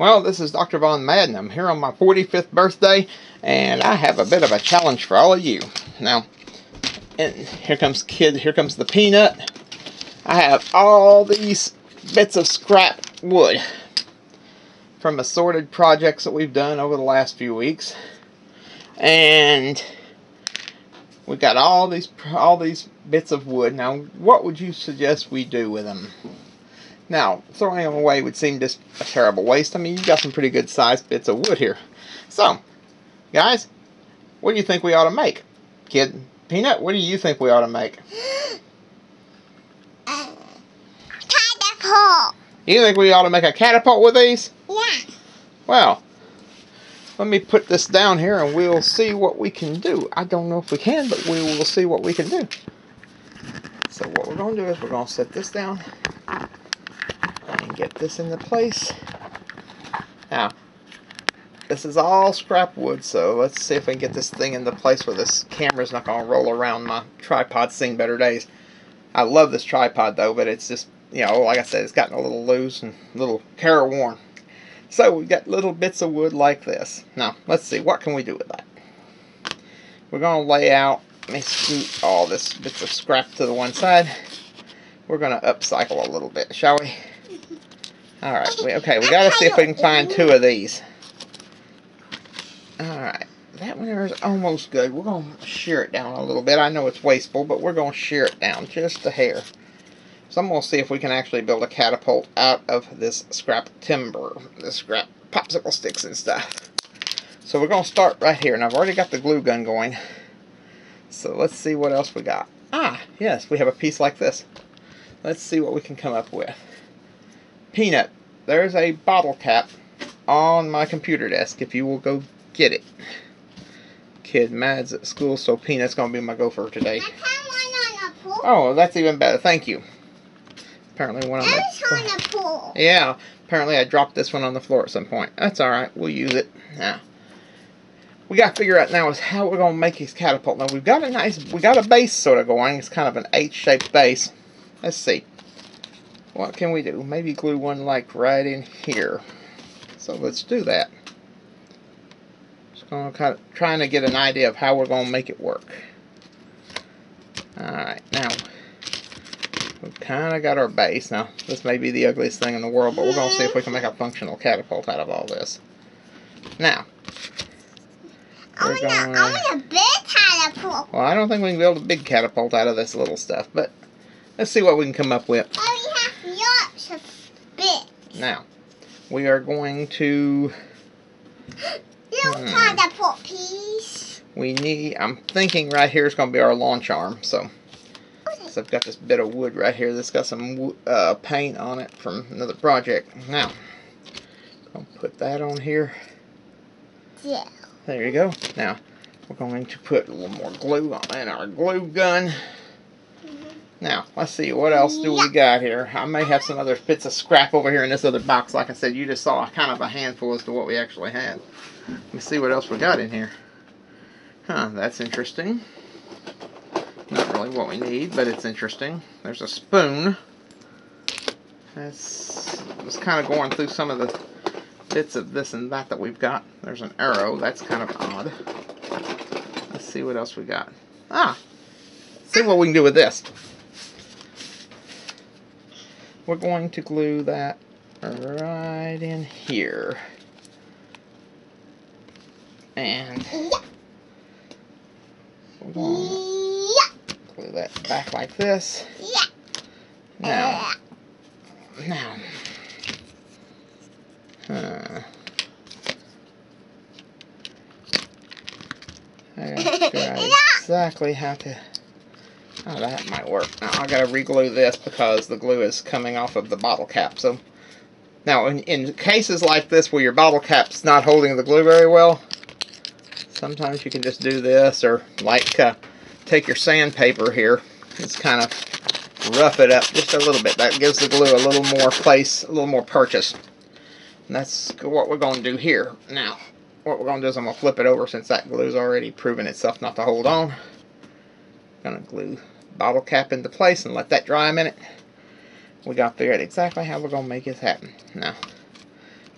Well, this is Dr. Von Madden. I'm here on my 45th birthday, and I have a bit of a challenge for all of you. Now, and here comes the peanut. I have all these bits of scrap wood from assorted projects that we've done over the last few weeks. And we got all these bits of wood. Now, what would you suggest we do with them? Now, throwing them away would seem just a terrible waste. I mean, you've got some pretty good sized bits of wood here. So, guys, what do you think we ought to make? Kid, Peanut, what do you think we ought to make? Catapult. You think we ought to make a catapult with these? Yeah. Well, let me put this down here and we'll see what we can do. I don't know if we can, but we will see what we can do. So what we're going to do is we're going to set this down and get this into place. Now, this is all scrap wood, so let's see if we can get this thing into place where this camera's not going to roll around my tripod. Seen better days. I love this tripod though, but it's just, you know, like I said, it's gotten a little loose and a little careworn. So we've got little bits of wood like this. Now, let's see, what can we do with that? We're going to lay out, let me scoot all this bits of scrap to the one side. We're going to upcycle a little bit, shall we? Alright, okay, we got to see if we can find two of these. Alright, that one there is almost good. We're going to shear it down a little bit. I know it's wasteful, but we're going to shear it down just a hair. So I'm going to see if we can actually build a catapult out of this scrap timber, this scrap popsicle sticks and stuff. So we're going to start right here, and I've already got the glue gun going. So let's see what else we got. Ah, yes, we have a piece like this. Let's see what we can come up with. Peanut, there's a bottle cap on my computer desk if you will go get it. Kid Mad's at school, so Peanut's going to be my gopher today. I found one on the pool. Oh, that's even better. Thank you. Apparently one on the pool. Yeah, apparently I dropped this one on the floor at some point. That's alright, we'll use it. Now, we got to figure out now is how we're going to make this catapult. Now, we got a base sort of going. It's kind of an H-shaped base. Let's see. What can we do? Maybe glue one like right in here. So let's do that. Just going to kind of trying to get an idea of how we're going to make it work. Alright, now we've kind of got our base. Now, this may be the ugliest thing in the world, but we're going to see if we can make a functional catapult out of all this. Now, I want a big catapult. Well, I don't think we can build a big catapult out of this little stuff, but let's see what we can come up with. But we have lots of bits. Now, we are going to... Little catapult piece. We need... I'm thinking right here is going to be our launch arm, so... So I've got this bit of wood right here that's got some paint on it from another project. Now, I'm going to put that on here. Yeah. There you go. Now, we're going to put a little more glue on in our glue gun. Now, let's see, what else do we got here? I may have some other bits of scrap over here in this other box. Like I said, you just saw kind of a handful as to what we actually had. Let me see what else we got in here. Huh, that's interesting. Not really what we need, but it's interesting. There's a spoon. That's just kind of going through some of the bits of this and that we've got. There's an arrow. That's kind of odd. Let's see what else we got. Ah! Let's see what we can do with this. We're going to glue that right in here. And we're going to glue that back like this. Now, I gotta figure out exactly how to... Oh, that might work. Now, I gotta re-glue this because the glue is coming off of the bottle cap. So, now, in cases like this where your bottle cap's not holding the glue very well, sometimes you can just do this, or like take your sandpaper here, just kind of rough it up just a little bit. That gives the glue a little more place, a little more purchase. And that's what we're going to do here. Now, what we're going to do is I'm going to flip it over since that glue's already proven itself not to hold on. I'm going to glue the bottle cap into place and let that dry a minute. We got to figure out exactly how we're going to make this happen. Now,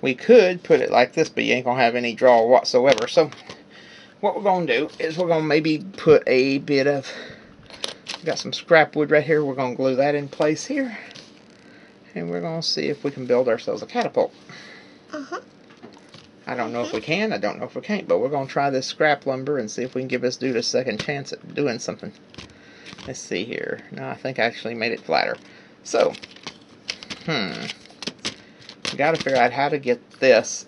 we could put it like this, but you ain't going to have any draw whatsoever. So what we're going to do is we're going to maybe put a bit of, got some scrap wood right here. We're going to glue that in place here. And we're going to see if we can build ourselves a catapult. I don't know if we can, I don't know if we can't, but we're going to try this scrap lumber and see if we can give this dude a second chance at doing something. Let's see here. No, I think I actually made it flatter. So, we got to figure out how to get this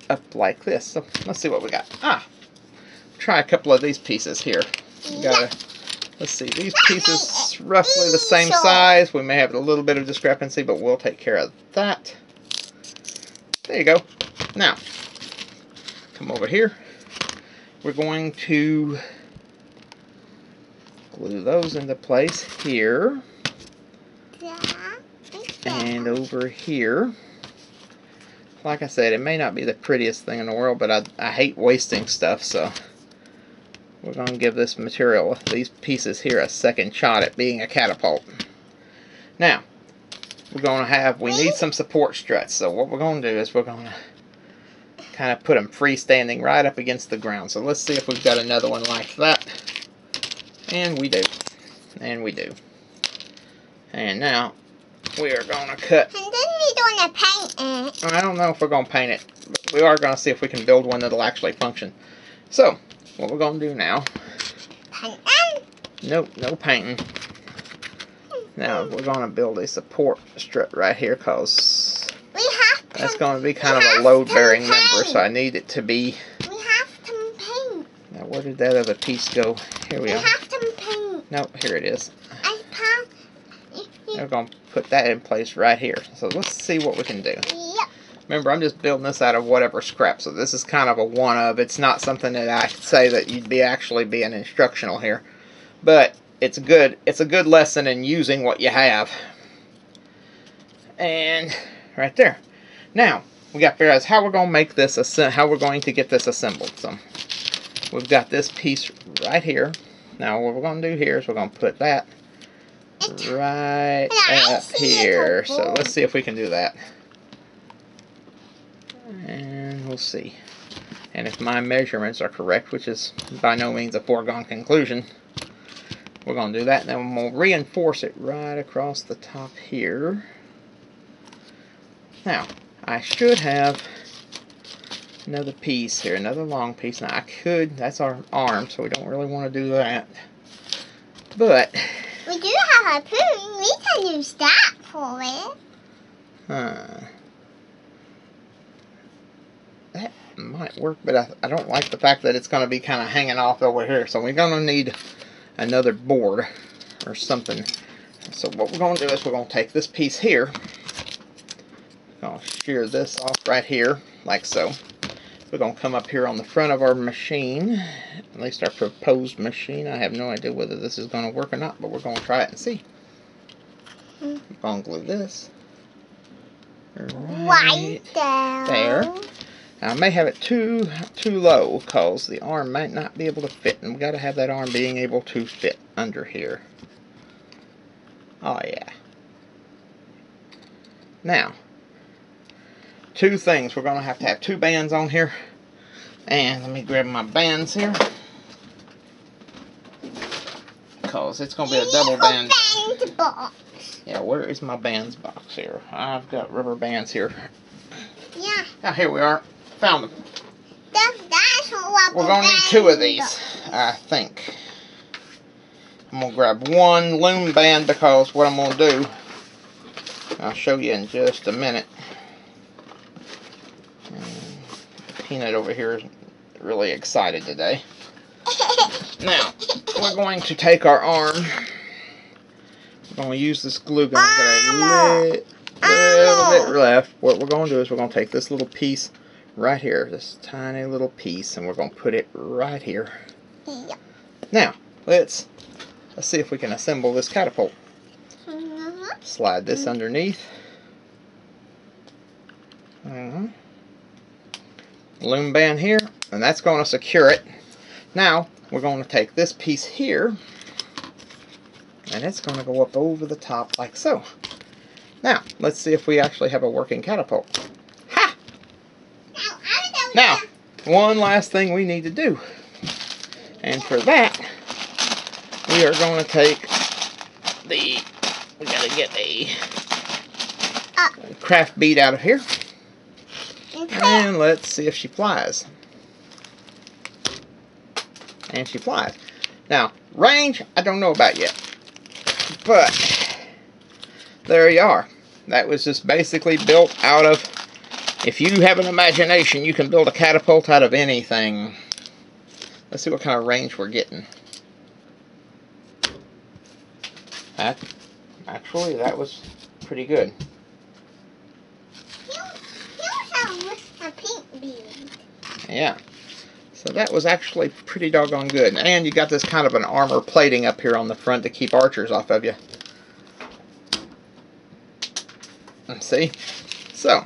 up like this. So, let's see what we got. Try a couple of these pieces here. We gotta, let's see, these pieces roughly the same size. We may have a little bit of discrepancy, but we'll take care of that. There you go. Now, come over here. We're going to glue those into place here. And over here. Like I said, it may not be the prettiest thing in the world, but I hate wasting stuff, so we're going to give this material, these pieces here, a second shot at being a catapult. Now, we're going to have, we need some support struts, so what we're going to do is we're going to kind of put them freestanding right up against the ground. So let's see if we've got another one like that. And we do. And we do. And now, we are going to cut. And then we're going to paint it. I don't know if we're going to paint it, but we are going to see if we can build one that'll actually function. So, what we're going to do now. Painting? Nope, no painting. Now, we're going to build a support strut right here, because that's going to be kind of a load-bearing member, so I need it to be. We have to paint. Now, where did that other piece go? Here we are. We have to paint. Nope, here it is. Yep. We're going to put that in place right here. So let's see what we can do. Yep. Remember, I'm just building this out of whatever scrap, so this is kind of a one-of. It's not something that I could say that you'd be actually being instructional here. But it's a good lesson in using what you have. And right there. Now, we got to figure out how we're going to make this, how we're going to get this assembled. So we've got this piece right here. Now, what we're going to do here is we're going to put that right up here. So let's see if we can do that. And we'll see. And if my measurements are correct, which is by no means a foregone conclusion, we're going to do that. And then we'll reinforce it right across the top here. Now, I should have another piece here, another long piece. Now I could, that's our arm, so we don't really want to do that. But we do have a spoon. We can use that for it. That might work, but I don't like the fact that it's going to be kind of hanging off over here. So we're going to need another board or something. So what we're going to do is we're going to take this piece here. I'll shear this off right here, like so. We're going to come up here on the front of our machine, at least our proposed machine. I have no idea whether this is going to work or not, but we're going to try it and see. We're going to glue this right there. Now, I may have it too low, because the arm might not be able to fit, and we've got to have that arm being able to fit under here. Oh, yeah. Now, two things. We're going to have two bands on here. And let me grab my bands here, because it's going to be a double band. Box. Yeah, where is my bands box here? I've got rubber bands here. Yeah. Now, here we are. Found them. That's what We're going to need two of these, I think. I'm going to grab one loom band, because what I'm going to do, I'll show you in just a minute. Peanut over here is really excited today. Now, we're going to take our arm. We're going to use this glue gun. We've got a little bit left. What we're going to do is we're going to take this little piece right here, this tiny little piece, and we're going to put it right here. Yep. Now, let's see if we can assemble this catapult. Slide this underneath. Loom band here, and that's going to secure it. Now, we're going to take this piece here, and it's going to go up over the top like so. Now, let's see if we actually have a working catapult. Ha! Now, one last thing we need to do. And for that, we are going to take we got to get a craft bead out of here. And let's see if she flies. And she flies. Now, range, I don't know about yet. But, there you are. That was just basically built out of, if you have an imagination, you can build a catapult out of anything. Let's see what kind of range we're getting. Actually, that was pretty good. A pink bead. Yeah. So that was actually pretty doggone good. And you got this kind of an armor plating up here on the front to keep archers off of you. See? So,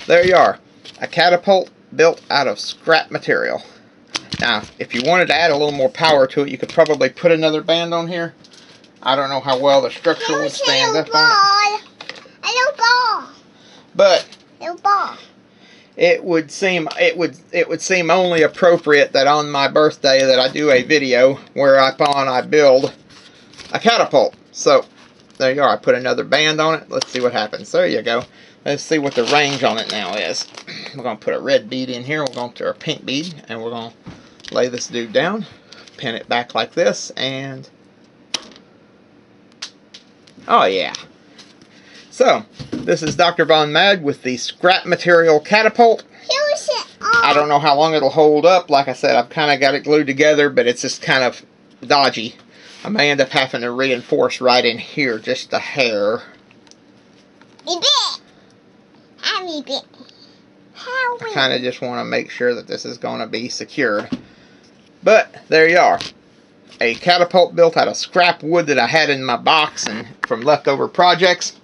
there you are. A catapult built out of scrap material. Now, if you wanted to add a little more power to it, you could probably put another band on here. I don't know how well the structure would stand up on it. A little ball. But Little ball. it would seem only appropriate that on my birthday that I do a video where I build a catapult. So there you are. I put another band on it. Let's see what happens. There you go. Let's see what the range on it now is. We're going to put a red bead in here. We're going to a pink bead, and we're going to lay this dude down, pin it back like this, and oh yeah. So, this is Dr. Von Mad with the scrap material catapult. I don't know how long it'll hold up. Like I said, I've kind of got it glued together, but it's just kind of dodgy. I may end up having to reinforce right in here just a hair. A bit. A bit. I kind of just want to make sure that this is going to be secured. But, there you are. A catapult built out of scrap wood that I had in my box and from leftover projects.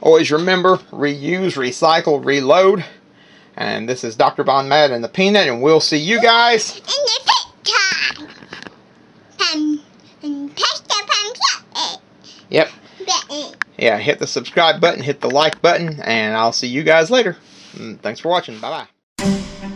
Always remember, reuse, recycle, reload. And this is Dr. Von Mad and the Peanut, and we'll see you guys in the pit time. And press the button. Yep. Yeah, hit the subscribe button, hit the like button, and I'll see you guys later. Thanks for watching. Bye-bye.